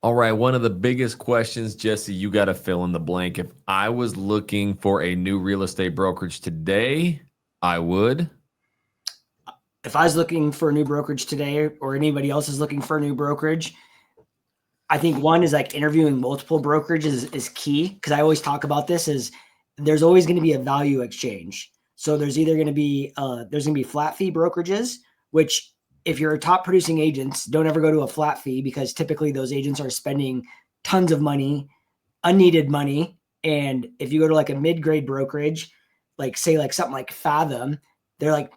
All right. One of the biggest questions, Jesse, you got to fill in the blank. If I was looking for a new real estate brokerage today, I would. If I was looking for a new brokerage today, or anybody else is looking for a new brokerage, I think one is like interviewing multiple brokerages is key. Cause I always talk about this is there's always going to be a value exchange. So there's either going to be, flat fee brokerages, which if you're a top producing agents, don't ever go to a flat fee because typically those agents are spending tons of money, unneeded money. And if you go to like a mid-grade brokerage, like say like something like Fathom, they're like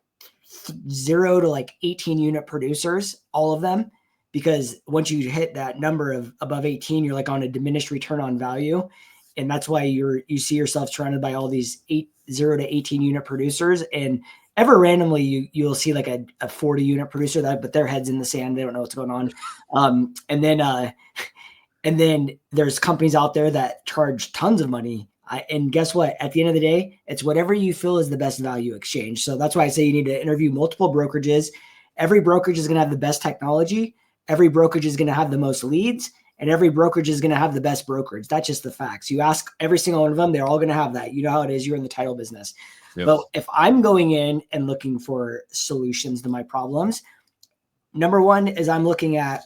0 to like 18 unit producers, all of them, because once you hit that number of above 18, you're like on a diminished return on value. And that's why you see yourself surrounded by all these 0 to 18 unit producers. And ever randomly you'll see like a 40 unit producer but their head's in the sand. They don't know what's going on. And then there's companies out there that charge tons of money. And guess what? At the end of the day, it's whatever you feel is the best value exchange. So that's why I say you need to interview multiple brokerages. Every brokerage is going to have the best technology. Every brokerage is going to have the most leads. And every brokerage is going to have the best brokerage. That's just the facts. You ask every single one of them, they're all going to have that. You know how it is. You're in the title business. Yep. But if I'm going in and looking for solutions to my problems, number one is I'm looking at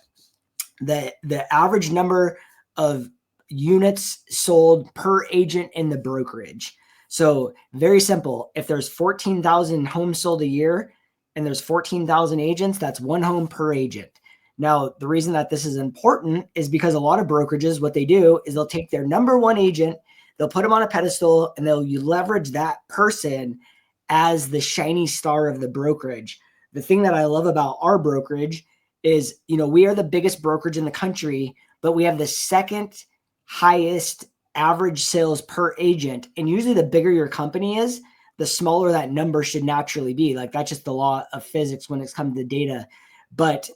the average number of units sold per agent in the brokerage. So very simple. If there's 14,000 homes sold a year and there's 14,000 agents, that's one home per agent. Now, the reason that this is important is because a lot of brokerages, what they do is they'll take their number one agent, they'll put them on a pedestal, and they'll leverage that person as the shiny star of the brokerage. The thing that I love about our brokerage is, we are the biggest brokerage in the country, but we have the second highest average sales per agent. And usually the bigger your company is, the smaller that number should naturally be. Like that's just the law of physics when it's come to data. But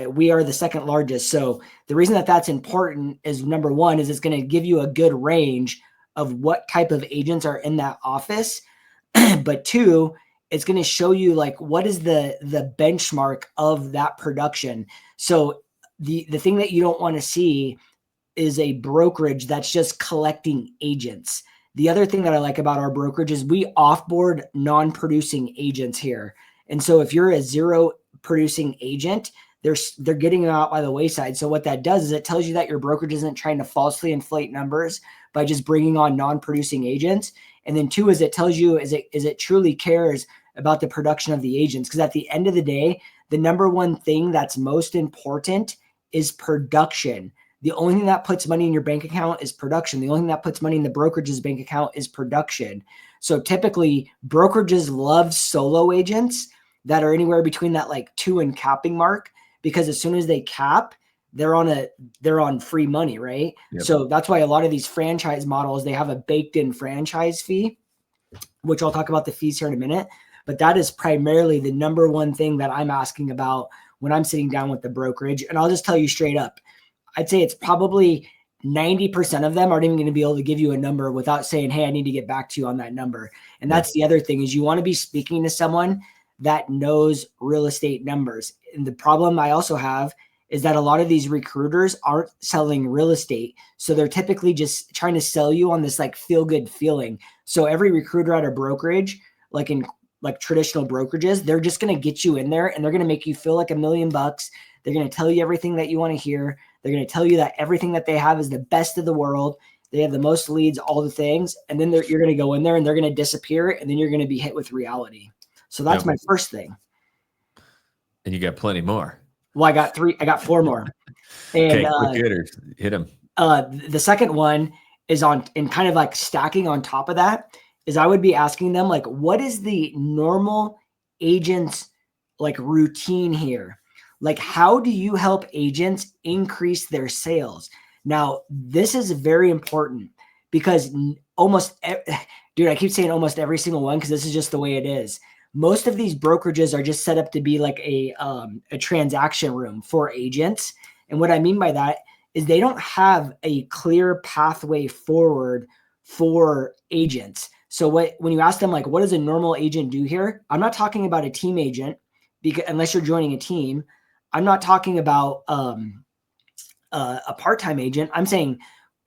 we are the second largest. So the reason that that's important is number one is it's going to give you a good range of what type of agents are in that office. But two, it's going to show you like what is the benchmark of that production. So the thing that you don't want to see is a brokerage that's just collecting agents. The other thing that I like about our brokerage is we offboard non-producing agents here. And so if you're a zero producing agent, they're getting them out by the wayside. So what that does is it tells you that your brokerage isn't trying to falsely inflate numbers by just bringing on non-producing agents. And then two is it tells you is it truly cares about the production of the agents. Because at the end of the day, the number one thing that's most important is production. The only thing that puts money in your bank account is production. The only thing that puts money in the brokerage's bank account is production. So typically brokerages love solo agents that are anywhere between that like 2 and capping mark, because as soon as they cap, they're on free money, right? Yep. So that's why a lot of these franchise models, they have a baked in franchise fee, which I'll talk about the fees here in a minute. But that is primarily the number one thing that I'm asking about when I'm sitting down with the brokerage. And I'll just tell you straight up, I'd say it's probably 90% of them aren't even going to be able to give you a number without saying, hey, I need to get back to you on that number. And that's the other thing is you want to be speaking to someone that knows real estate numbers. And the problem I also have is that a lot of these recruiters aren't selling real estate. So they're typically just trying to sell you on this like feel good feeling. So every recruiter at a brokerage, like in like traditional brokerages, they're just going to get you in there and they're going to make you feel like $1 million. They're going to tell you everything that you want to hear. They're going to tell you that everything that they have is the best of the world. They have the most leads, all the things. And then you're going to go in there and they're going to disappear. And then you're going to be hit with reality. So that's my first thing. And you got plenty more. Well, I got 4 more. And, okay, quick hitters, hit them. The second one is and kind of like stacking on top of that is I would be asking them like, what is the normal agent's like routine here? Like, how do you help agents increase their sales? Now, this is very important because dude, I keep saying almost every single one because this is just the way it is. Most of these brokerages are just set up to be like a transaction room for agents. And what I mean by that is they don't have a clear pathway forward for agents. So when you ask them, like, what does a normal agent do here? I'm not talking about a team agent, because unless you're joining a team. I'm not talking about a part-time agent. I'm saying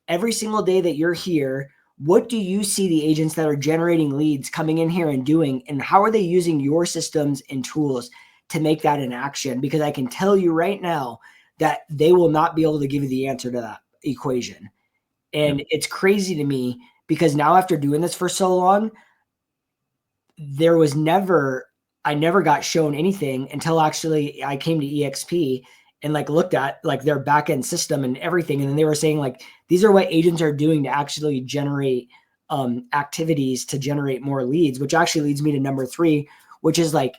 every single day that you're here, what do you see the agents that are generating leads coming in here and doing, and how are they using your systems and tools to make that an action? Because I can tell you right now that they will not be able to give you the answer to that equation. And it's crazy to me because now after doing this for so long, I never got shown anything until actually I came to EXP and like looked at like their back-end system and everything. And then they were saying like, these are what agents are doing to actually generate activities to generate more leads, which actually leads me to number 3, which is like,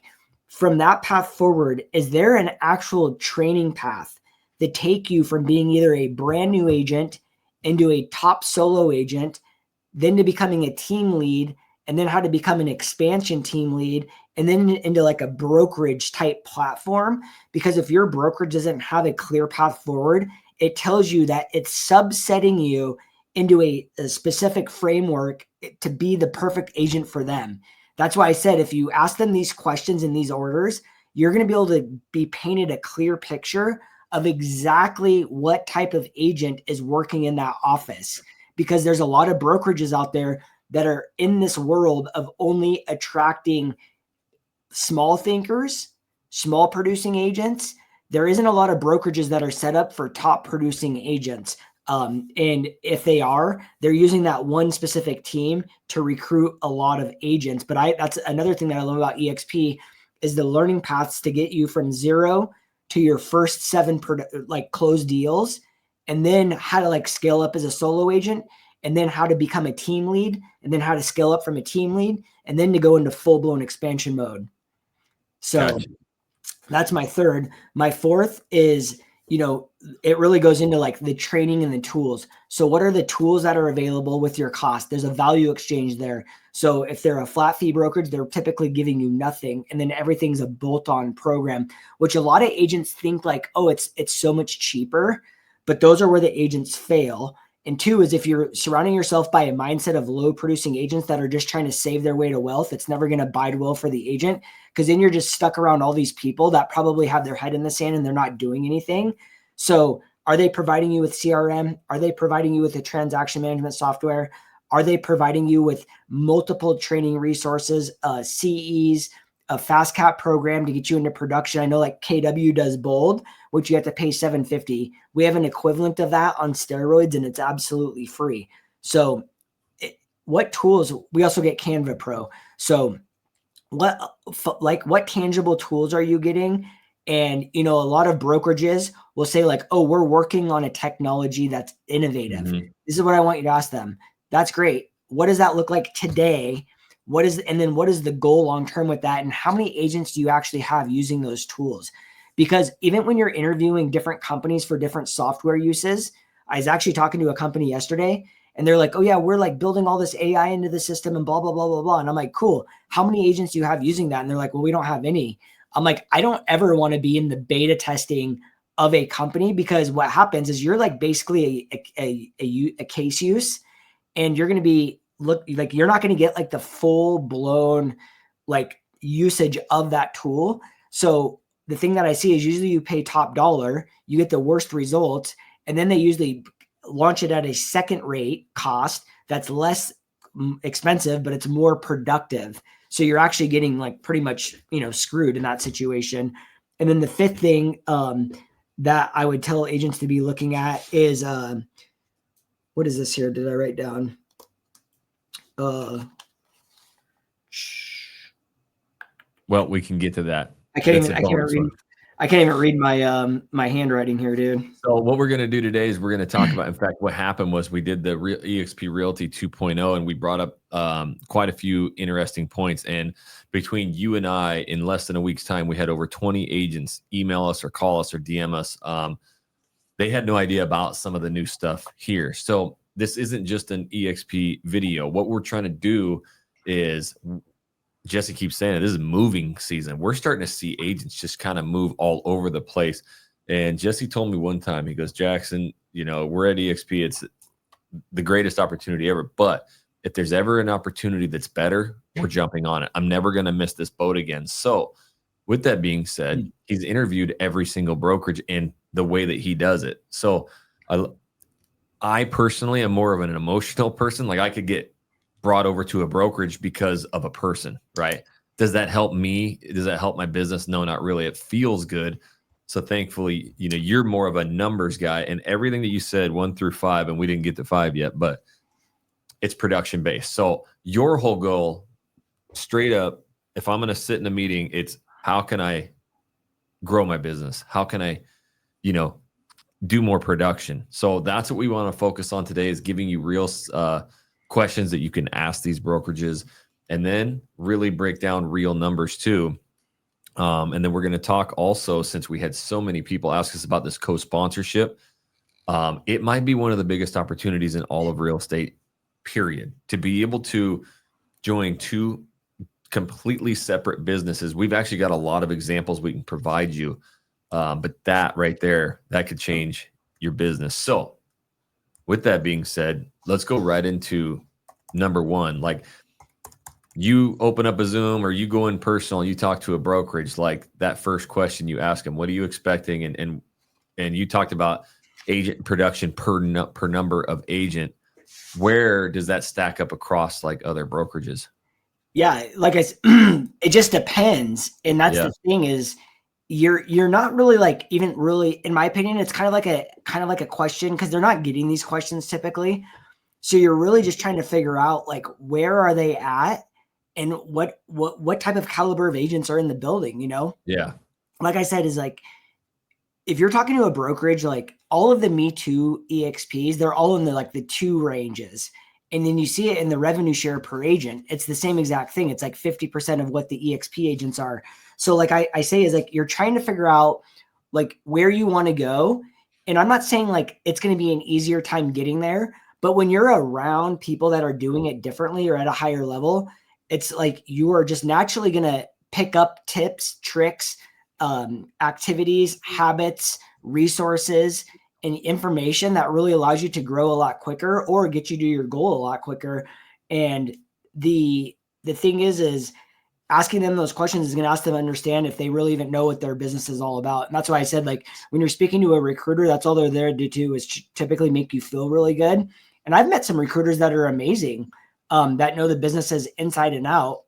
from that path forward, is there an actual training path that take you from being either a brand new agent into a top solo agent, then to becoming a team lead, and then how to become an expansion team lead, and then into like a brokerage type platform? Because if your brokerage doesn't have a clear path forward, it tells you that it's subsetting you into a specific framework to be the perfect agent for them. That's why I said, if you ask them these questions in these orders, you're going to be able to be painted a clear picture of exactly what type of agent is working in that office. Because there's a lot of brokerages out there that are in this world of only attracting small thinkers, small producing agents. There isn't a lot of brokerages that are set up for top producing agents. And if they are, they're using that one specific team to recruit a lot of agents. But that's another thing that I love about EXP is the learning paths to get you from 0 to your first 7 like closed deals, and then how to like scale up as a solo agent, and then how to become a team lead, and then how to scale up from a team lead, and then to go into full-blown expansion mode. So that's my 3rd. My 4th is, it really goes into like the training and the tools. So what are the tools that are available with your cost? There's a value exchange there. So if they're a flat fee brokerage, they're typically giving you nothing. And then everything's a bolt-on program, which a lot of agents think like, oh, it's so much cheaper, but those are where the agents fail. And 2 is if you're surrounding yourself by a mindset of low producing agents that are just trying to save their way to wealth, it's never going to bide well for the agent, because then you're just stuck around all these people that probably have their head in the sand and they're not doing anything. So are they providing you with CRM? Are they providing you with a transaction management software? Are they providing you with multiple training resources, CEs, a fast cap program to get you into production? I know like KW does Bold, which you have to pay $750. We have an equivalent of that on steroids, and it's absolutely free. So what tools? We also get Canva Pro. So what tangible tools are you getting? And, a lot of brokerages will say like, oh, we're working on a technology that's innovative. Mm-hmm. This is what I want you to ask them. That's great. What does that look like today? And then what is the goal long-term with that? And how many agents do you actually have using those tools? Because even when you're interviewing different companies for different software uses, I was actually talking to a company yesterday, and they're like, oh yeah, we're like building all this AI into the system and blah, blah, blah, blah, blah. And I'm like, cool. How many agents do you have using that? And they're like, well, we don't have any. I'm like, I don't ever want to be in the beta testing of a company, because what happens is you're like basically a case use, and you're going to be you're not going to get like the full blown like usage of that tool. So the thing that I see is usually you pay top dollar, you get the worst results, and then they usually launch it at a second rate cost that's less expensive, but it's more productive. So you're actually getting like pretty much, screwed in that situation. And then the 5th thing that I would tell agents to be looking at is, what is this here? Did I write down? Well, we can get to that. I can't even read my my handwriting here, dude. So what we're going to do today is we're going to talk about, in fact, what happened was we did the EXP Realty 2.0, and we brought up quite a few interesting points. And between you and I, in less than a week's time, we had over 20 agents email us or call us or DM us. They had no idea about some of the new stuff here. So this isn't just an EXP video. What we're trying to do is, Jesse keeps saying it, this is moving season. We're starting to see agents just kind of move all over the place. And Jesse told me one time, he goes, Jackson, we're at EXP. It's the greatest opportunity ever. But if there's ever an opportunity that's better, we're jumping on it. I'm never going to miss this boat again. So with that being said, he's interviewed every single brokerage. And the way that he does it. So I personally am more of an emotional person. Like I could get brought over to a brokerage because of a person, right? Does that help me? Does that help my business? No, not really. It feels good. So thankfully, you're more of a numbers guy, and everything that you said 1 through 5, and we didn't get to 5 yet, but it's production based. So your whole goal, straight up, if I'm going to sit in a meeting, it's how can I grow my business? How can I, do more production? So that's what we want to focus on today, is giving you real questions that you can ask these brokerages, and then really break down real numbers too. And then we're going to talk also, since we had so many people ask us about this co-sponsorship, it might be one of the biggest opportunities in all of real estate, period, to be able to join 2 completely separate businesses. We've actually got a lot of examples we can provide you. But that right there, that could change your business. So with that being said, let's go right into number 1. Like, you open up a Zoom or you go in personal, you talk to a brokerage, like that first question you ask them, what are you expecting? And you talked about agent production per number of agent. Where does that stack up across like other brokerages? Yeah, like I said, it just depends. And that's the thing is, you're not really like, even really, in my opinion, it's kind of like a question, because they're not getting these questions typically. So you're really just trying to figure out, like, where are they at and what type of caliber of agents are in the building, Yeah. Like I said, is like, if you're talking to a brokerage, like all of the Me Too EXPs, they're all in the 2 ranges. And then you see it in the revenue share per agent. It's the same exact thing. It's like 50% of what the EXP agents are. So like I say, is like, you're trying to figure out like where you want to go. And I'm not saying like it's going to be an easier time getting there, but when you're around people that are doing it differently or at a higher level, it's like you are just naturally going to pick up tips, tricks, activities, habits, resources, and information that really allows you to grow a lot quicker or get you to your goal a lot quicker. And the thing is asking them those questions is going to ask them to understand if they really even know what their business is all about. And that's why I said, like, when you're speaking to a recruiter, that's all they're there to do is typically make you feel really good. And I've met some recruiters that are amazing, that know the businesses inside and out.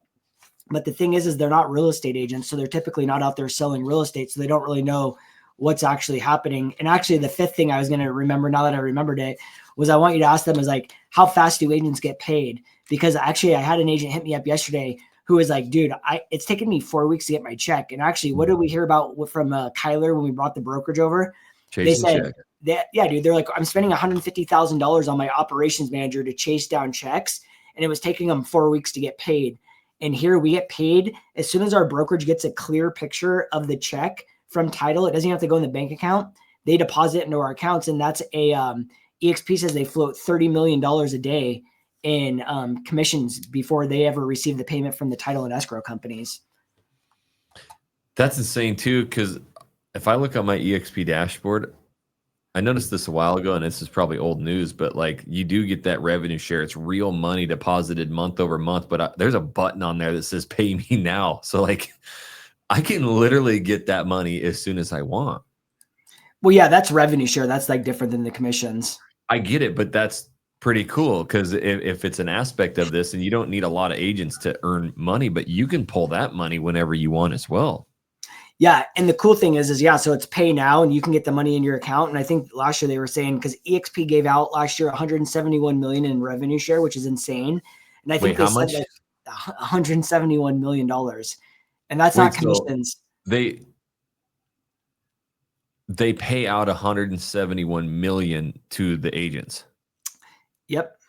But the thing is they're not real estate agents. So they're typically not out there selling real estate. So they don't really know what's actually happening. And actually the 5th thing I was going to remember, now that I remembered it, was I want you to ask them is like, how fast do agents get paid? Because actually I had an agent hit me up yesterday who was like, dude, it's taken me 4 weeks to get my check. And actually, what did we hear about from Kyler when we brought the brokerage over? They said that, yeah, dude, they're like, I'm spending $150,000 on my operations manager to chase down checks. And it was taking them 4 weeks to get paid. And here we get paid as soon as our brokerage gets a clear picture of the check from title. It doesn't have to go in the bank account. They deposit it into our accounts. And that's EXP says they float $30 million a day in commissions before they ever receive the payment from the title and escrow companies. That's insane too, because if I look at my EXP dashboard, I noticed this a while ago, and this is probably old news, but like you do get that revenue share. It's real money deposited month over month, but there's a button on there that says pay me now. So like I can literally get that money as soon as I want. Well, yeah, that's revenue share. That's like different than the commissions. I get it, but that's pretty cool, because if it's an aspect of this, and you don't need a lot of agents to earn money, but you can pull that money whenever you want as well. Yeah. And the cool thing is yeah, so it's pay now and you can get the money in your account. And I think last year they were saying, because EXP gave out last year $171 million in revenue share, which is insane. And I think they said like $171 million. And that's not commissions. So they pay out $171 million to the agents. Yep.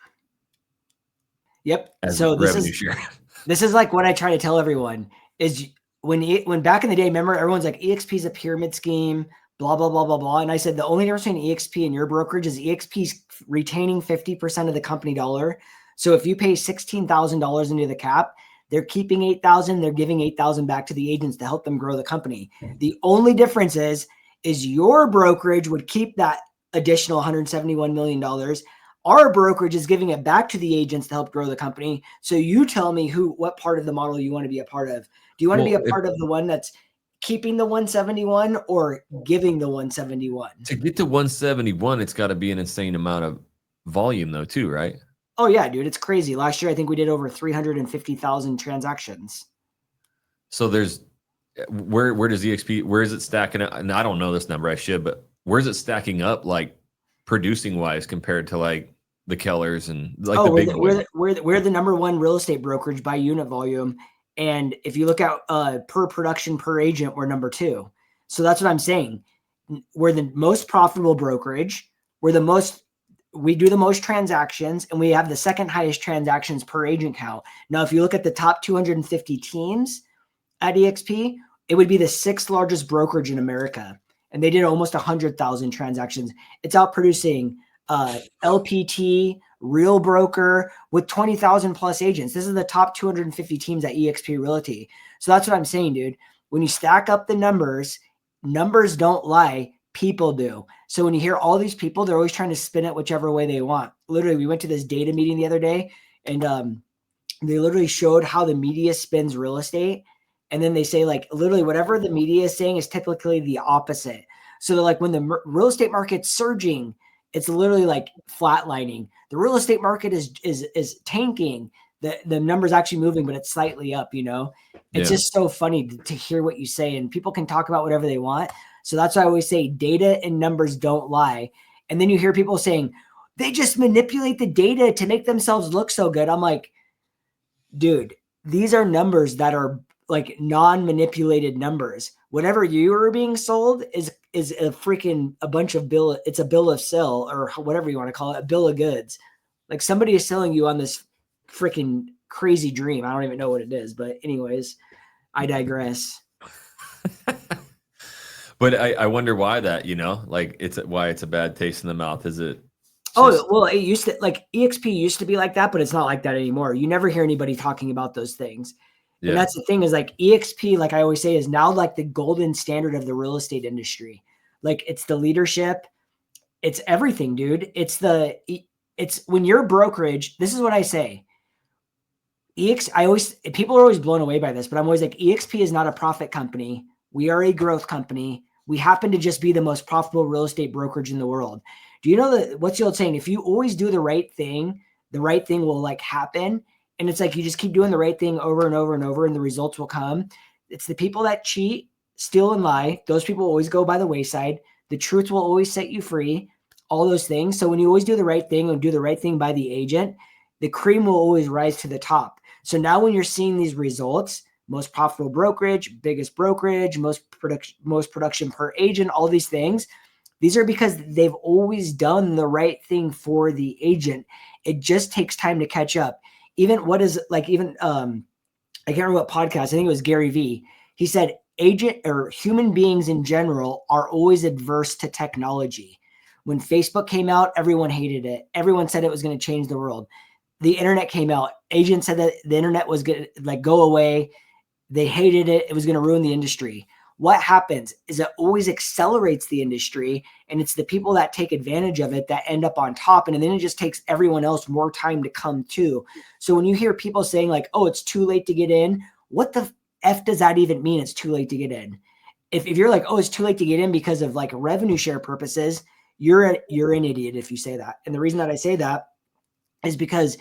So this is like what I try to tell everyone is when back in the day, remember, everyone's like, EXP is a pyramid scheme, blah, blah, blah, blah, blah. And I said, the only difference between EXP and your brokerage is EXP's retaining 50% of the company dollar. So if you pay $16,000 into the cap, they're keeping $8,000, they're giving $8,000 back to the agents to help them grow the company. The only difference is your brokerage would keep that additional $171 million. Our brokerage is giving it back to the agents to help grow the company. So you tell me what part of the model you want to be a part of. Do you want to be a part of the one that's keeping the 171 or giving the 171? To get to 171, it's got to be an insane amount of volume though, too, right? Oh yeah, dude, it's crazy. Last year, I think we did over 350,000 transactions. So there's where does EXP, where is it stacking up? And I don't know this number, I should, but where's it stacking up like producing wise compared to like the Kellers and like the big boys? We're the number one real estate brokerage by unit volume. And if you look at per production per agent, we're number 2. So that's what I'm saying. We're the most profitable brokerage. We do the most transactions, and we have the second highest transactions per agent count. Now, if you look at the top 250 teams at EXP, it would be the 6th largest brokerage in America. And they did almost 100,000 transactions. It's outproducing LPT, Real Broker with 20,000 plus agents. This is the top 250 teams at EXP Realty. So that's what I'm saying, dude. When you stack up the numbers don't lie, people do. So when you hear all these people, they're always trying to spin it whichever way they want. Literally, we went to this data meeting the other day, and they literally showed how the media spins real estate. And then they say, like, literally whatever the media is saying is typically the opposite. So they're like, when the real estate market's surging, it's literally like flatlining. The real estate market is tanking. The number's actually moving, but it's slightly up, It's just so funny to hear what you say, and people can talk about whatever they want. So that's why I always say data and numbers don't lie. And then you hear people saying they just manipulate the data to make themselves look so good. I'm like, dude, these are numbers that are like non-manipulated numbers. Whatever you are being sold is a freaking it's a bill of sale, or whatever you want to call it, a bill of goods. Like somebody is selling you on this freaking crazy dream. I don't even know what it is, but anyways, I digress. But I wonder why that, like why it's a bad taste in the mouth. Is it? Well, it used to, like, EXP used to be like that, but it's not like that anymore. You never hear anybody talking about those things. Yeah. And that's the thing, is like EXP, like I always say, is now like the golden standard of the real estate industry. Like it's the leadership. It's everything, dude. It's when you're brokerage, this is what I say. People are always blown away by this, but I'm always like, EXP is not a profit company. We are a growth company. We happen to just be the most profitable real estate brokerage in the world. Do you know that what's the old saying? If you always do the right thing will like happen. And it's like, you just keep doing the right thing over and over and over, and the results will come. It's the people that cheat, steal, and lie. Those people always go by the wayside. The truth will always set you free. All those things. So when you always do the right thing and do the right thing by the agent, the cream will always rise to the top. So now when you're seeing these results, most profitable brokerage, biggest brokerage, most production per agent, all these things, these are because they've always done the right thing for the agent. It just takes time to catch up. I can't remember what podcast, I think it was Gary Vee. He said human beings in general are always adverse to technology. When Facebook came out, everyone hated it. Everyone said it was going to change the world. The internet came out. Agents said that the internet was going to go away. They hated it. It was going to ruin the industry. What happens is it always accelerates the industry, and it's the people that take advantage of it that end up on top. And then it just takes everyone else more time to come to. So when you hear people saying like, oh, it's too late to get in, what the F does that even mean? It's too late to get in. If you're like, oh, it's too late to get in because of like revenue share purposes, you're an idiot if you say that. And the reason that I say that is because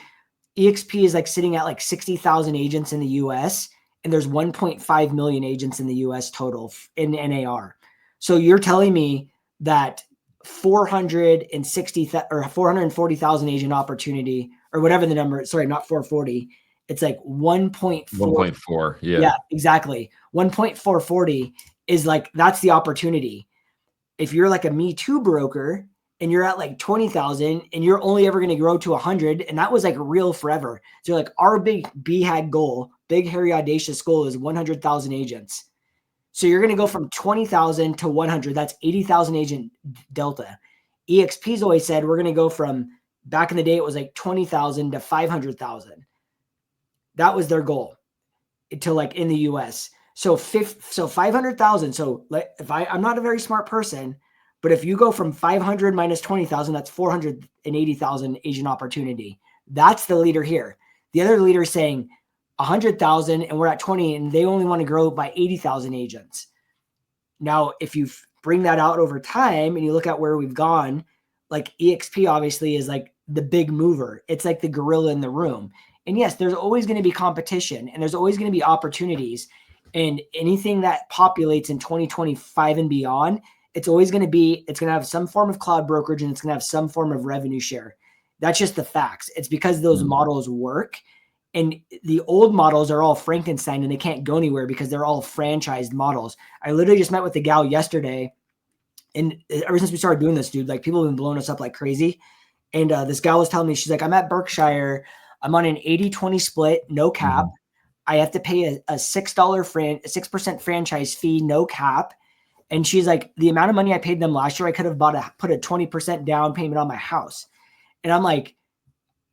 EXP is like sitting at like 60,000 agents in the US, and there's 1.5 million agents in the US total in NAR. So you're telling me that 440,000 agent opportunity, or whatever the number, sorry, not 440. It's like 1.4. 1.4. Yeah. Yeah, exactly. 1.440 is like, that's the opportunity. If you're like a Me Too broker and you're at like 20,000 and you're only ever going to grow to 100, and that was like real forever. So like our big BHAG goal, big, hairy, audacious goal is 100,000 agents. So you're going to go from 20,000 to 100. That's 80,000 agent delta. EXP's always said we're going to go from, back in the day, it was like 20,000 to 500,000. That was their goal to like in the US. So 500,000. So like I'm not a very smart person, but if you go from 500 minus 20,000, that's 480,000 agent opportunity. That's the leader here. The other leader is saying 100,000 and we're at 20, and they only want to grow by 80,000 agents. Now, if you bring that out over time and you look at where we've gone, like EXP obviously is like the big mover. It's like the gorilla in the room. And yes, there's always going to be competition and there's always going to be opportunities. And anything that populates in 2025 and beyond, it's always going to have some form of cloud brokerage and it's going to have some form of revenue share. That's just the facts. It's because those models work. And the old models are all Frankenstein and they can't go anywhere because they're all franchised models. I literally just met with the gal yesterday. And ever since we started doing this, dude, like people have been blowing us up like crazy. And this gal was telling me, she's like, I'm at Berkshire. I'm on an 80-20 split, no cap. I have to pay a $6% franchise fee, no cap. And she's like, the amount of money I paid them last year, I could have put a 20% down payment on my house. And I'm like,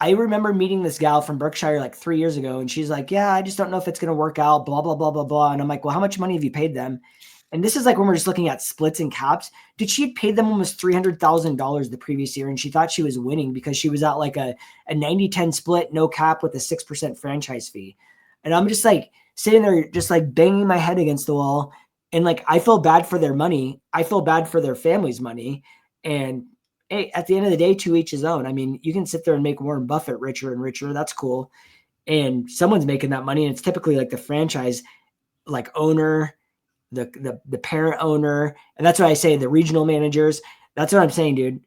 I remember meeting this gal from Berkshire like 3 years ago. And she's like, yeah, I just don't know if it's going to work out, blah, blah, blah, blah, blah. And I'm like, well, how much money have you paid them? And this is like when we're just looking at splits and caps. Dude, she had paid them almost $300,000 the previous year. And she thought she was winning because she was at like a 90-10 split, no cap with a 6% franchise fee. And I'm just like sitting there, just like banging my head against the wall. And like, I feel bad for their money. I feel bad for their family's money. And hey, at the end of the day, to each his own. I mean, you can sit there and make Warren Buffett richer and richer. That's cool. And someone's making that money. And it's typically like the franchise, like owner, the parent owner. And that's what I say, the regional managers. That's what I'm saying, dude.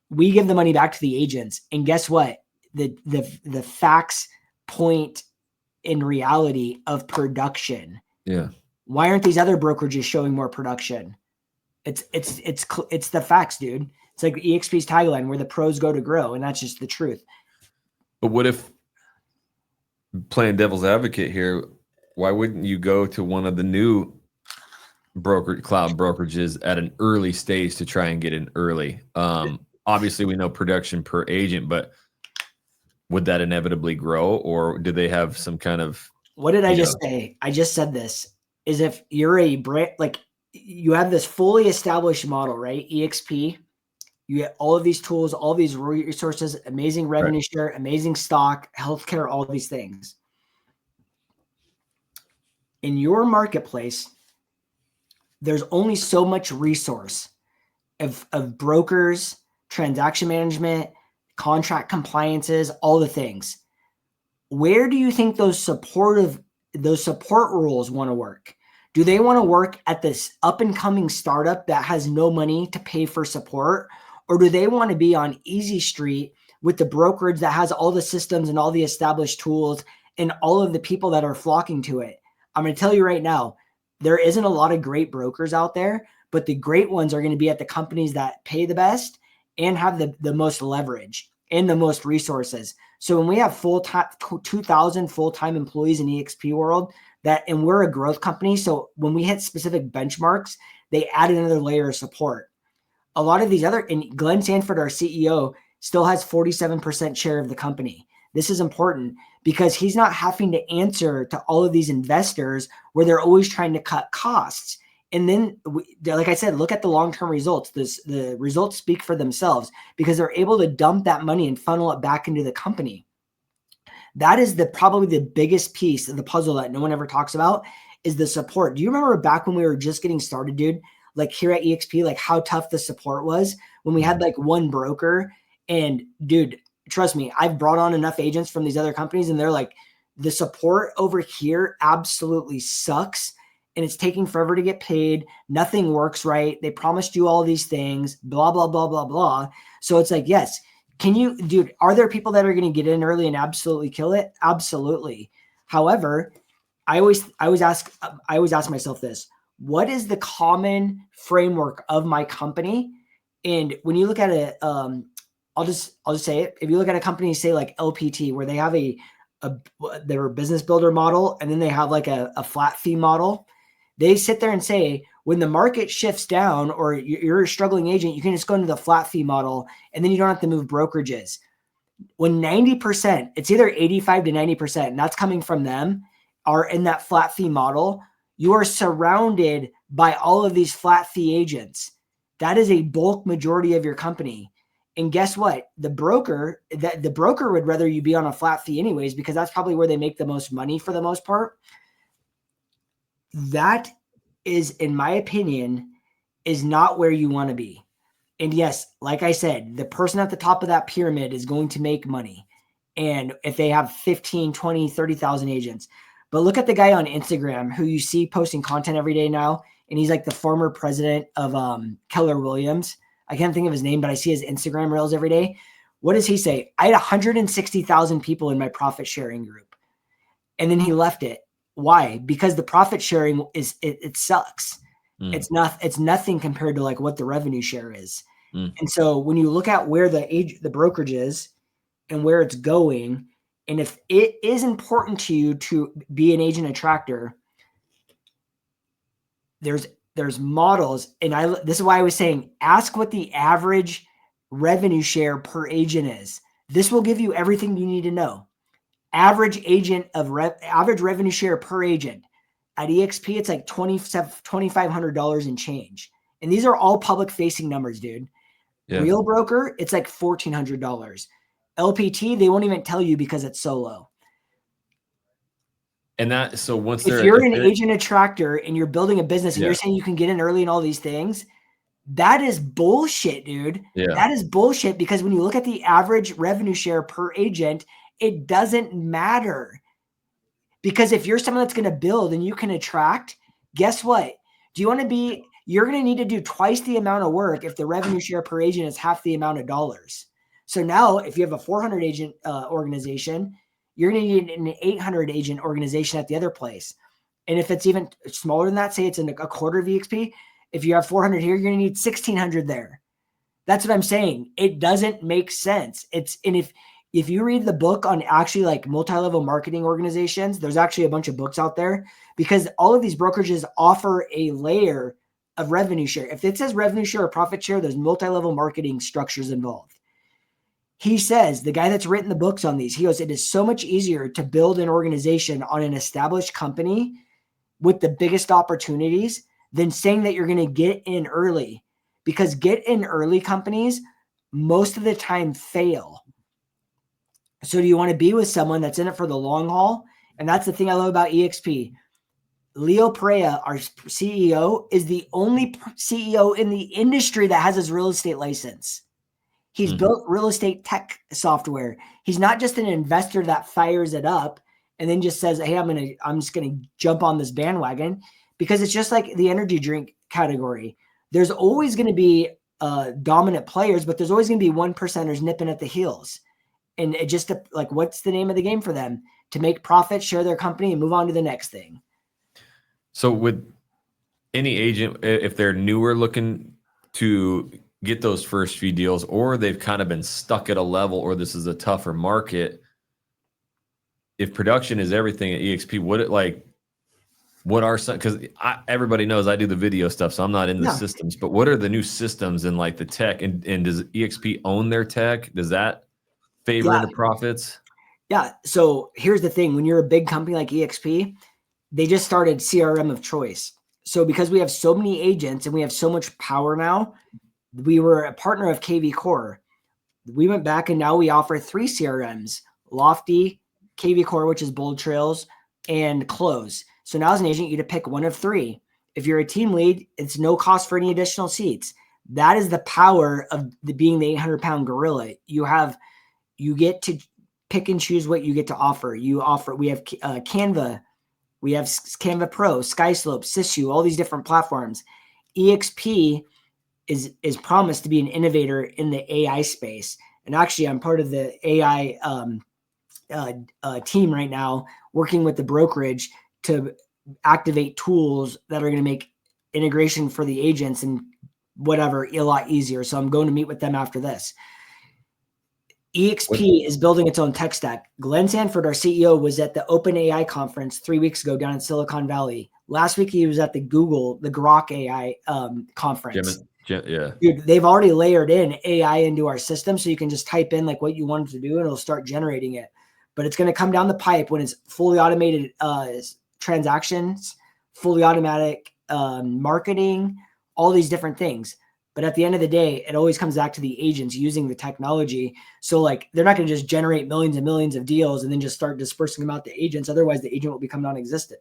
We give the money back to the agents. And guess what? The facts point in reality of production. Yeah. Why aren't these other brokerages showing more production? It's the facts, dude. It's like EXP's tagline, where the pros go to grow. And that's just the truth. But what if, playing devil's advocate here, why wouldn't you go to one of the new cloud brokerages at an early stage to try and get in early? Obviously we know production per agent, but would that inevitably grow, or do they have some kind of, what did I just say? I just said this is, if you're a brand, like you have this fully established model, right? EXP, you get all of these tools, all these resources, amazing revenue share, amazing stock, healthcare, all of these things. In your marketplace, there's only so much resource of brokers, transaction management, contract compliances, all the things. Where do you think those support rules want to work? Do they want to work at this up and coming startup that has no money to pay for support? Or do they want to be on Easy Street with the brokerage that has all the systems and all the established tools and all of the people that are flocking to it? I'm going to tell you right now, there isn't a lot of great brokers out there, but the great ones are going to be at the companies that pay the best and have the most leverage and the most resources. So when we have 2,000 full-time employees in EXP world, and we're a growth company, so when we hit specific benchmarks, they add another layer of support. A lot of these and Glenn Sanford, our CEO, still has 47% share of the company. This is important because he's not having to answer to all of these investors where they're always trying to cut costs. And then, like I said, look at the long-term results. The results speak for themselves because they're able to dump that money and funnel it back into the company. That is probably the biggest piece of the puzzle that no one ever talks about, is the support. Do you remember back when we were just getting started, dude? Like here at EXP, like how tough the support was when we had like one broker. And dude, trust me, I've brought on enough agents from these other companies and they're like, the support over here absolutely sucks. And it's taking forever to get paid. Nothing works right. They promised you all these things, blah, blah, blah, blah, blah. So it's like, yes, dude, are there people that are going to get in early and absolutely kill it? Absolutely. However, I always ask myself this: what is the common framework of my company? And when you look at it, I'll just say it. If you look at a company, say like LPT, where they have their business builder model, and then they have like a flat fee model, they sit there and say, when the market shifts down or you're a struggling agent, you can just go into the flat fee model and then you don't have to move brokerages. When 90%, it's either 85 to 90%, and that's coming from them, are in that flat fee model, you are surrounded by all of these flat fee agents. That is a bulk majority of your company. And guess what? The broker would rather you be on a flat fee anyways, because that's probably where they make the most money for the most part. That is, in my opinion, is not where you want to be. And yes, like I said, the person at the top of that pyramid is going to make money. And if they have 15, 20, 30,000 agents, but look at the guy on Instagram who you see posting content every day now. And he's like the former president of Keller Williams. I can't think of his name, but I see his Instagram reels every day. What does he say? I had 160,000 people in my profit sharing group. And then he left it. Why? Because the profit sharing it sucks. It's nothing compared to like what the revenue share is. And so when you look at where the brokerage is and where it's going, and if it is important to you to be an agent attractor, there's models. And this is why I was saying, ask what the average revenue share per agent is. This will give you everything you need to know. Average revenue share per agent at EXP, it's like $2,500 and change. And these are all public facing numbers, dude. Yeah. Real broker, it's like $1,400. LPT, they won't even tell you because it's so low. And that, so once if you're an agent attractor and you're building a business and you're saying you can get in early and all these things, that is bullshit, dude. Yeah. That is bullshit, because when you look at the average revenue share per agent, it doesn't matter. Because if you're someone that's going to build and you can attract, guess what? You're going to need to do twice the amount of work if the revenue share per agent is half the amount of dollars. So now if you have a 400 agent organization, you're going to need an 800 agent organization at the other place. And if it's even smaller than that, say it's in a quarter of EXP, if you have 400 here, you're going to need 1,600 there. That's what I'm saying. It doesn't make sense. If you read the book on actually like multi-level marketing organizations, there's actually a bunch of books out there, because all of these brokerages offer a layer of revenue share. If it says revenue share or profit share, there's multi-level marketing structures involved. He says, the guy that's written the books on these, he goes, it is so much easier to build an organization on an established company with the biggest opportunities than saying that you're going to get in early, because get in early companies most of the time fail. So do you want to be with someone that's in it for the long haul? And that's the thing I love about EXP. Leo Perea, our CEO, is the only CEO in the industry that has his real estate license. He's built real estate tech software. He's not just an investor that fires it up and then just says, hey, I'm just going to jump on this bandwagon, because it's just like the energy drink category. There's always going to be dominant players, but there's always going to be 1%ers nipping at the heels. And it just like, what's the name of the game for them? To make profit, share their company, and move on to the next thing. So with any agent, if they're newer looking to get those first few deals, or they've kind of been stuck at a level, or this is a tougher market, if production is everything at EXP, what are some, because everybody knows I do the video stuff, so I'm not in the systems, but what are the new systems in like the tech, and does EXP own their tech? Does that favor into profits? Yeah. So here's the thing. When you're a big company like EXP, they just started CRM of choice. So because we have so many agents and we have so much power now, we were a partner of KV Core. We went back and now we offer 3 CRMs: Lofty, KV Core, which is Bold Trails, and Close. So now as an agent, you get to pick one of 3. If you're a team lead, it's no cost for any additional seats. That is the power of being the 800-pound gorilla. You get to pick and choose what you get to offer. We have Canva, we have Canva Pro, SkySlope, Sisu, all these different platforms. EXP is promised to be an innovator in the AI space. And actually, I'm part of the AI team right now, working with the brokerage to activate tools that are going to make integration for the agents and whatever a lot easier. So I'm going to meet with them after this. EXP is building its own tech stack. Glenn Sanford, our CEO, was at the OpenAI conference 3 weeks ago down in Silicon Valley. Last week, he was at the Grok AI conference. Yeah. Dude, they've already layered in AI into our system, so you can just type in like what you want it to do and it'll start generating it. But it's going to come down the pipe when it's fully automated transactions, fully automatic marketing, all these different things. But at the end of the day, it always comes back to the agents using the technology. So like, they're not going to just generate millions and millions of deals and then just start dispersing them out to agents. Otherwise, the agent will become non-existent.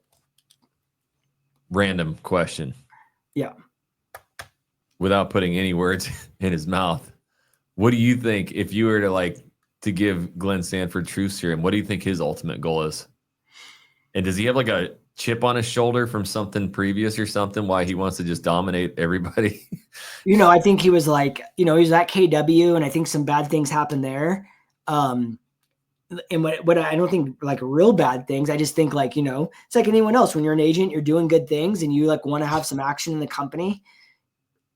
Random question. Yeah. without putting any words in his mouth, what do you think if you were to give Glenn Sanford truth serum? What do you think his ultimate goal is? And does he have like a chip on his shoulder from something previous or something? Why he wants to just dominate everybody? I think he was like, he was at KW, and I think some bad things happened there. And what I don't think like real bad things. I just think like, it's like anyone else. When you're an agent, you're doing good things and you like want to have some action in the company,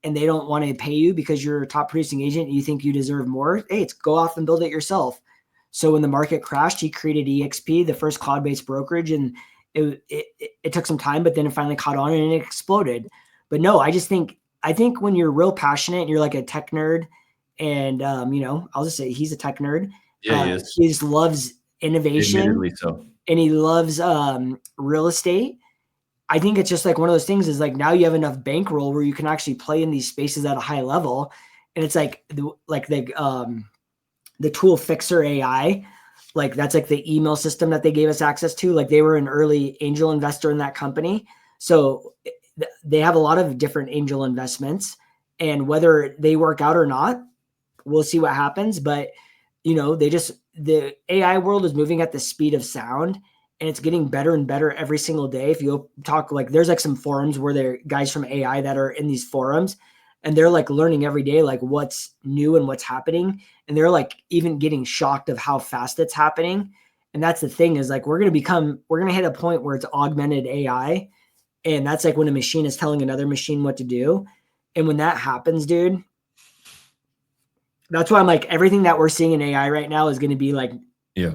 and they don't want to pay you because you're a top producing agent and you think you deserve more. Hey, it's go off and build it yourself. So when the market crashed, he created EXP, the first cloud-based brokerage, and it took some time, but then it finally caught on and it exploded. But no, I think when you're real passionate and you're like a tech nerd, and I'll just say he's a tech nerd. Yeah, he is. He just loves innovation. Admittedly so. And he loves real estate. I think it's just like one of those things is like now you have enough bankroll where you can actually play in these spaces at a high level. And it's like the tool Fixer AI, like that's like the email system that they gave us access to. Like they were an early angel investor in that company. So they have a lot of different angel investments, and whether they work out or not, we'll see what happens. But the AI world is moving at the speed of sound, and it's getting better and better every single day. If you talk, like there's like some forums where there are guys from AI that are in these forums, and they're like learning every day, like what's new and what's happening. And they're like even getting shocked of how fast it's happening. And that's the thing is like, we're going to hit a point where it's augmented AI. And that's like when a machine is telling another machine what to do. And when that happens, dude, that's why I'm like, everything that we're seeing in AI right now is going to be like, yeah,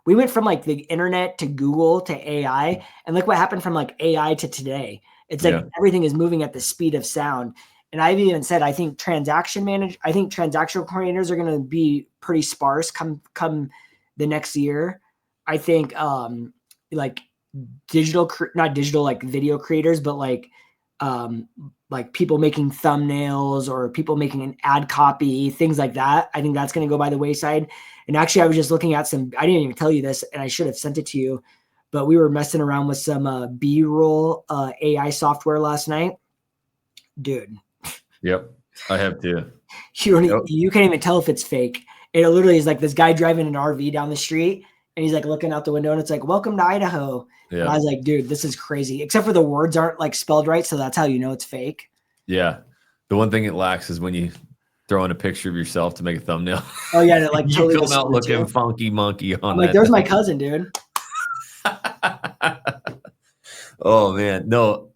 we went from like the internet to Google to AI, and look what happened from like AI to today. It's like everything is moving at the speed of sound. And I've even said, I think transactional coordinators are going to be pretty sparse come the next year. I think like not digital, like video creators, but like people making thumbnails or people making an ad copy, things like that. I think that's going to go by the wayside. And actually I was just looking at I didn't even tell you this, and I should have sent it to you, but we were messing around with some B-roll AI software last night. Dude. Yep. I have too. You can't even tell if it's fake. It literally is like this guy driving an RV down the street, and he's like looking out the window, and it's like, welcome to Idaho. Yeah. And I was like, dude, this is crazy. Except for the words aren't like spelled right. So that's how you know it's fake. Yeah. The one thing it lacks is when you throw in a picture of yourself to make a thumbnail. Oh yeah. And it like totally come out looking funky monkey on like, there's my cousin, dude. Oh man. No.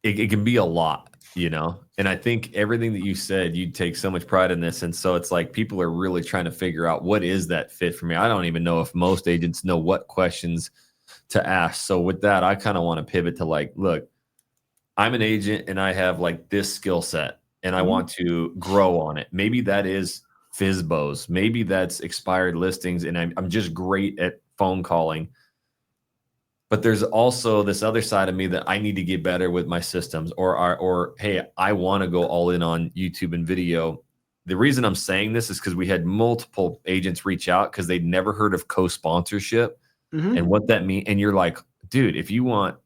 It can be a lot, and I think everything that you said, you take so much pride in this. And so it's like people are really trying to figure out what is that fit for me. I don't even know if most agents know what questions to ask. So with that, I kind of want to pivot to like, look, I'm an agent and I have like this skill set and I want to grow on it. Maybe that is FSBOs. Maybe that's expired listings. And I'm just great at phone calling. But there's also this other side of me that I need to get better with my systems, or hey, I want to go all in on YouTube and video. The reason I'm saying this is because we had multiple agents reach out because they'd never heard of co-sponsorship and what that means. And you're like, dude, if you want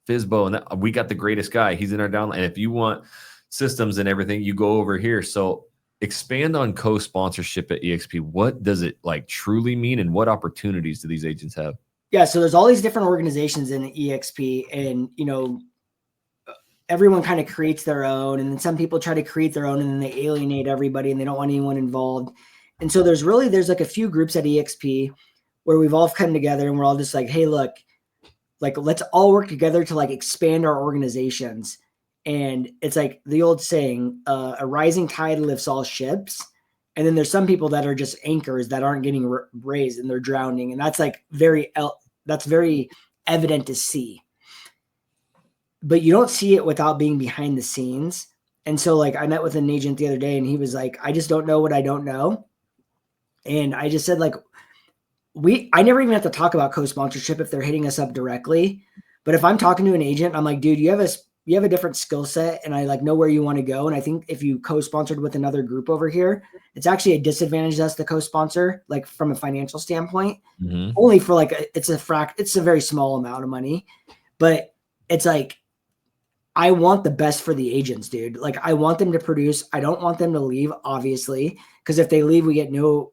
FSBO, and we got the greatest guy, he's in our downline. And if you want systems and everything, you go over here. So expand on co-sponsorship at EXP. What does it like truly mean, and what opportunities do these agents have? Yeah, so there's all these different organizations in EXP, and everyone kind of creates their own, and then some people try to create their own, and then they alienate everybody, and they don't want anyone involved. And so there's like a few groups at EXP where we've all come together, and we're all just like, hey, look, like let's all work together to like expand our organizations. And it's like the old saying, a rising tide lifts all ships. And then there's some people that are just anchors that aren't getting raised and they're drowning. And that's like very evident to see. But you don't see it without being behind the scenes. And so like I met with an agent the other day, and he was like, I just don't know what I don't know. And I just said like, I never even have to talk about co-sponsorship if they're hitting us up directly. But if I'm talking to an agent, I'm like, dude, you have a different skill set, and I like know where you want to go. And I think if you co-sponsored with another group over here, it's actually a disadvantage us to co-sponsor, like from a financial standpoint, only for like, it's a very small amount of money, but it's like, I want the best for the agents, dude. Like I want them to produce. I don't want them to leave, obviously, because if they leave, we get no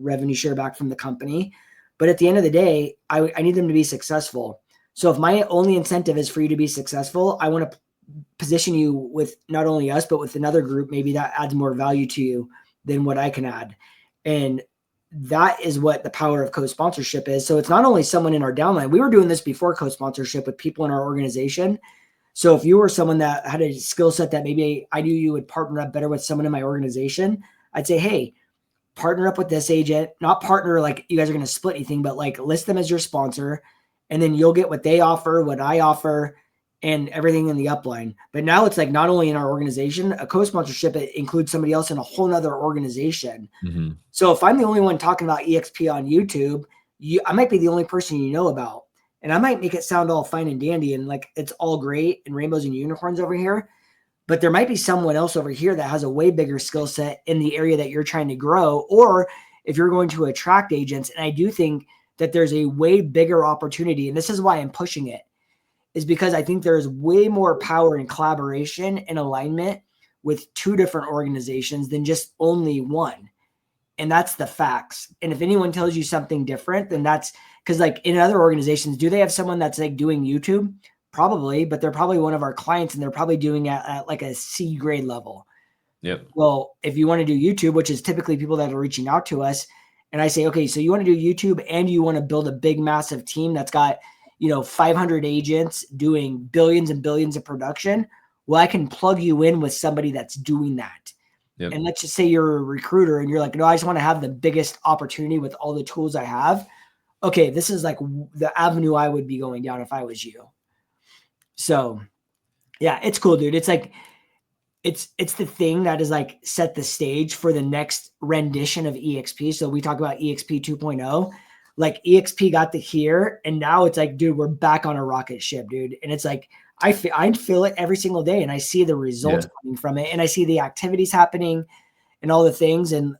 revenue share back from the company. But at the end of the day, I need them to be successful. So if my only incentive is for you to be successful, I want to position you with not only us, but with another group, maybe that adds more value to you than what I can add. And that is what the power of co-sponsorship is. So it's not only someone in our downline. We were doing this before co-sponsorship with people in our organization. So if you were someone that had a skill set that maybe I knew you would partner up better with someone in my organization, I'd say, hey, partner up with this agent, not partner like you guys are going to split anything, but like list them as your sponsor. And then you'll get what they offer, what I offer, and everything in the upline. But now it's like not only in our organization, a co-sponsorship, it includes somebody else in a whole nother organization. Mm-hmm. So if I'm the only one talking about EXP on YouTube, I might be the only person you know about. And I might make it sound all fine and dandy and like it's all great and rainbows and unicorns over here. But there might be someone else over here that has a way bigger skill set in the area that you're trying to grow. Or if you're going to attract agents, and I do think that there's a way bigger opportunity, and this is why I'm pushing it, is because I think there's way more power in collaboration and alignment with two different organizations than just only one. And that's the facts. And if anyone tells you something different, then that's because like in other organizations, do they have someone that's like doing YouTube? Probably, but they're probably one of our clients and they're probably doing it at like a C grade level. Yep. Well, if you want to do YouTube, which is typically people that are reaching out to us, and I say, okay, so you want to do YouTube and you want to build a big, massive team that's got, 500 agents doing billions and billions of production. Well, I can plug you in with somebody that's doing that. Yep. And let's just say you're a recruiter and you're like, no, I just want to have the biggest opportunity with all the tools I have. Okay, this is like the avenue I would be going down if I was you. So yeah, it's cool, dude. It's like, it's the thing that is like set the stage for the next rendition of EXP. So we talk about EXP 2.0, like EXP got to here and now it's like, dude, we're back on a rocket ship, dude. And it's like, I feel it every single day and I see the results coming from it and I see the activities happening and all the things. And,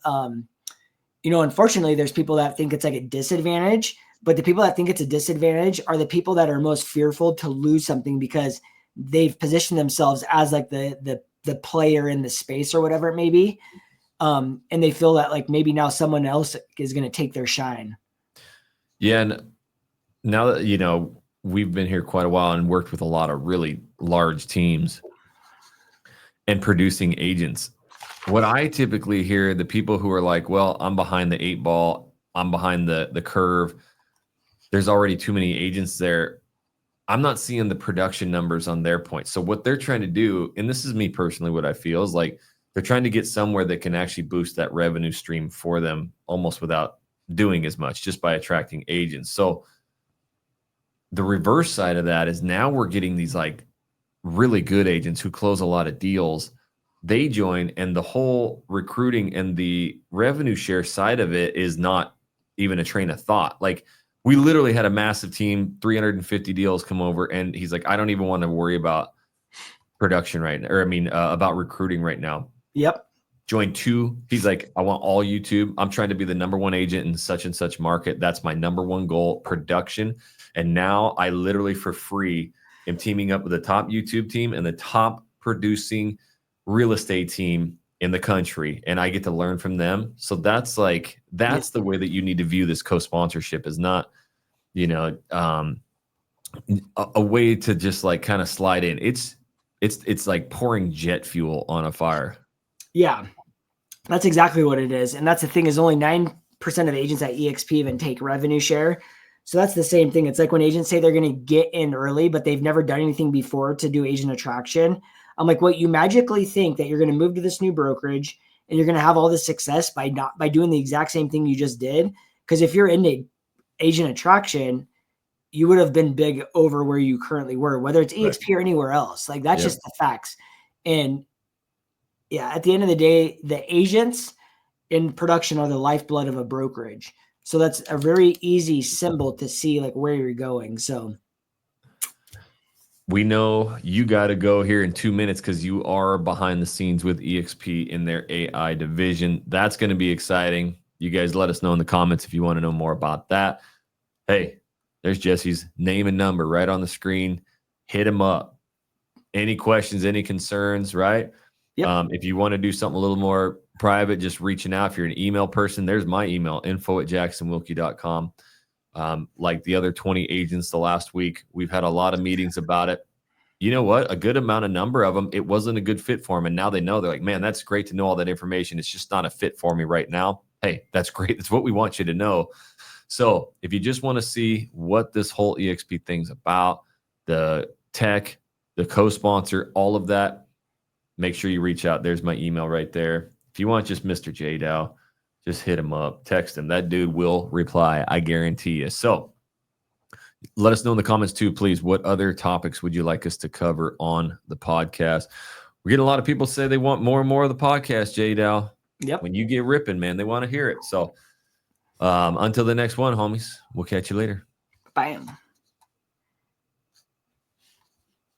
unfortunately there's people that think it's like a disadvantage, but the people that think it's a disadvantage are the people that are most fearful to lose something because they've positioned themselves as like the player in the space or whatever it may be. And they feel that like maybe now someone else is going to take their shine. Yeah. And now that, we've been here quite a while and worked with a lot of really large teams and producing agents. What I typically hear, the people who are like, well, I'm behind the 8 ball, I'm behind the curve. There's already too many agents there. I'm not seeing the production numbers on their point. So what they're trying to do, and this is me personally, what I feel is like they're trying to get somewhere that can actually boost that revenue stream for them almost without doing as much, just by attracting agents. So the reverse side of that is now we're getting these like really good agents who close a lot of deals. They join and the whole recruiting and the revenue share side of it is not even a train of thought. Like we literally had a massive team, 350 deals come over and he's like, I don't even want to worry about production right now. Or about recruiting right now. Yep. Join 2. He's like, I want all YouTube. I'm trying to be the number 1 agent in such and such market. That's my number 1 goal, production. And now I literally for free am teaming up with the top YouTube team and the top producing real estate team in the country. And I get to learn from them. So that's the way that you need to view this co-sponsorship is not, a way to just like kind of slide in. It's like pouring jet fuel on a fire. Yeah, that's exactly what it is. And that's the thing is only 9% of agents at EXP even take revenue share. So that's the same thing. It's like when agents say they're going to get in early, but they've never done anything before to do agent attraction. I'm like, what you magically think that you're going to move to this new brokerage and you're going to have all this success by doing the exact same thing you just did. Because if you're into agent attraction, you would have been big over where you currently were, whether it's EXP or anywhere else. Like that's just the facts. And yeah, at the end of the day, the agents in production are the lifeblood of a brokerage. So that's a very easy symbol to see like where you're going. So we know you got to go here in 2 minutes because you are behind the scenes with EXP in their AI division. That's going to be exciting. You guys let us know in the comments if you want to know more about that. Hey, there's Jesse's name and number right on the screen. Hit him up. any questions, any concerns, right? Yep. If you want to do something a little more private, just reaching out. If you're an email person, there's my email, info@jacksonwilkie.com. Like the other 20 agents the last week, we've had a lot of meetings about it. You know what? A good number of them, it wasn't a good fit for them. And now they know. They're like, man, that's great to know all that information. It's just not a fit for me right now. Hey, that's great. That's what we want you to know. So if you just want to see what this whole EXP thing's about, the tech, the co-sponsor, all of that, make sure you reach out. There's my email right there. If you want just Mr. J Dow, just hit him up, text him. That dude will reply, I guarantee you. So let us know in the comments too, please. What other topics would you like us to cover on the podcast? We're getting a lot of people say they want more and more of the podcast, J Dow. Yep. When you get ripping, man, they want to hear it. So until the next one, homies, we'll catch you later. Bam.